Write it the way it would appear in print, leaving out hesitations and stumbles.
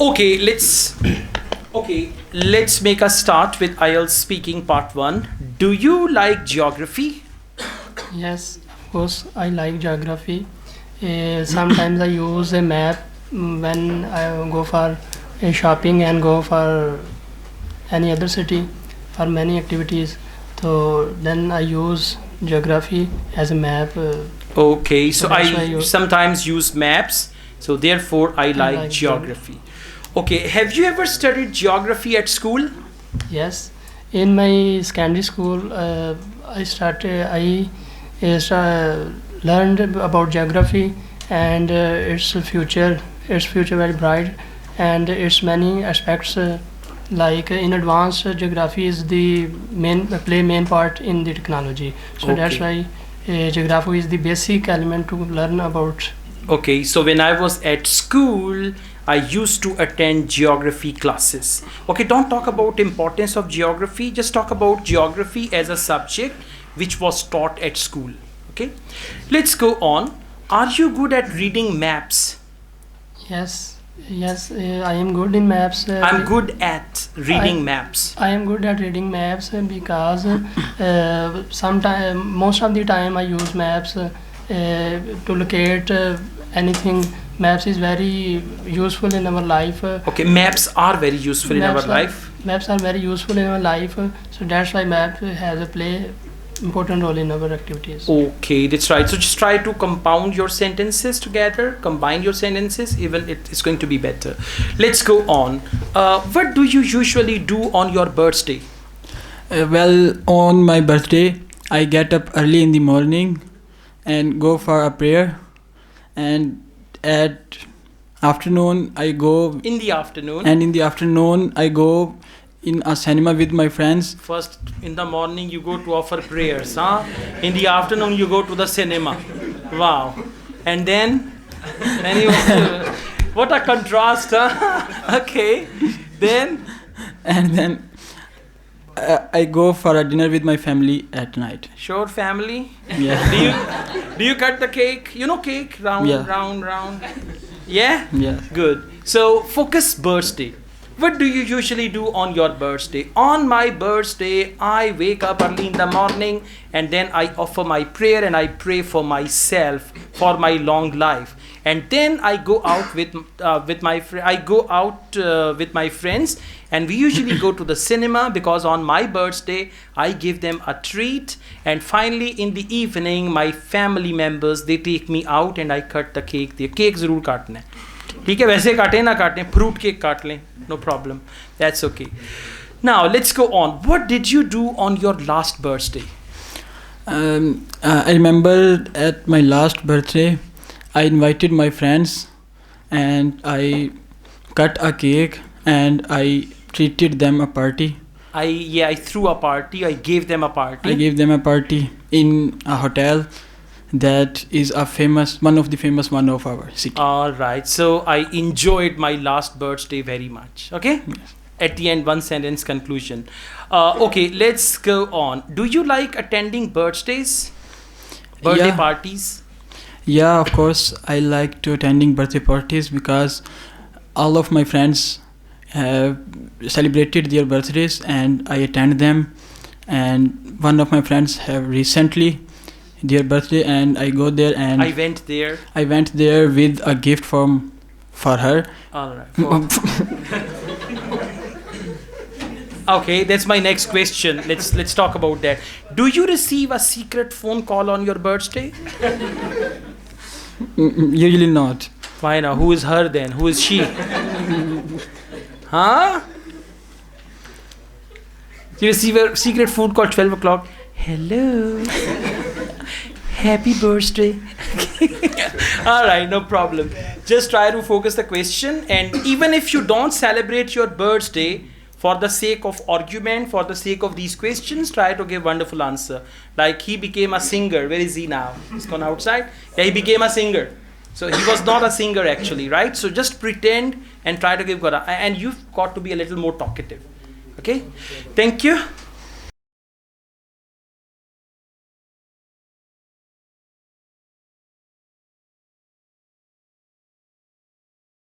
Okay, let's make a start with IELTS speaking part 1. Do you like geography? Yes, of course, I like geography. Sometimes I use a map when I go for shopping and go for any other city for many activities. So then I use geography as a map. Okay, so that's why I sometimes use maps, so therefore I like geography. Okay, have you ever studied geography at school? Yes, in my secondary school, learned about geography and its future very bright, and its many aspects. Like in advanced geography is the main part in the technology. So that's why geography is the basic element to learn about. Okay, so when I was at school, I used to attend geography classes. Okay, don't talk about importance of geography, just talk about geography as a subject which was taught at school. Okay, let's go on. Are you good at reading maps? Yes, I am good in maps. I'm good at reading maps. I am good at reading maps because most of the time I use maps to locate anything. Maps is very useful in our life. Okay, maps are very useful in our life. Maps are very useful in our life. So that's why map has a play important role in our activities. Okay, that's right. So just try to compound your sentences together, combine your sentences, even it is going to be better. Let's go on. What do you usually do on your birthday? Well, on my birthday, I get up early in the morning and go for a prayer, and at afternoon I go in the afternoon, and in the afternoon I go in a cinema with my friends. First in the morning you go to offer prayers, huh? In the afternoon you go to the cinema. Wow. And then you what a contrast, huh? Okay. Then I go for a dinner with my family at night. Sure, family. Yeah. Do you cut the cake? You know cake, round. Yeah? Yeah. Good. So focus birthday. What do you usually do on your birthday? On my birthday, I wake up early in the morning and then I offer my prayer and I pray for myself for my long life. And then I go out with my friends, and we usually go to the cinema because on my birthday I give them a treat. And finally in the evening my family members, they take me out and I cut the cake. The cake जरूर काटना है, ठीक है? वैसे काटे ना काटें, fruit cake काट लें, no problem. That's okay. Now let's go on. What did you do on your last birthday? I remember at my last birthday, I invited my friends and I cut a cake and I treated them a party. I threw a party. I gave them a party. I gave them a party in a hotel that is one of the famous one of our city. All right. So I enjoyed my last birthday very much. Okay. Yes. At the end, one sentence conclusion. Okay, let's go on. Do you like attending birthday parties? Yeah, of course. I like to attending birthday parties because all of my friends have celebrated their birthdays and I attend them. And one of my friends have recently their birthday and I go there and I went there. I went there with a gift for her. All right. Okay, that's my next question. Let's talk about that. Do you receive a secret phone call on your birthday? Usually not. Why now? Who is her then? Who is she? Huh? You receive a secret phone call 12 o'clock. Hello. Happy birthday. All right, no problem. Just try to focus the question, and even if you don't celebrate your birthday, for the sake of argument, for the sake of these questions, try to give wonderful answer. Like he became a singer. Where is he now? He's gone outside. Yeah, he became a singer. So he was not a singer actually, right? So just pretend and try to give good. And you've got to be a little more talkative. Okay? Thank you.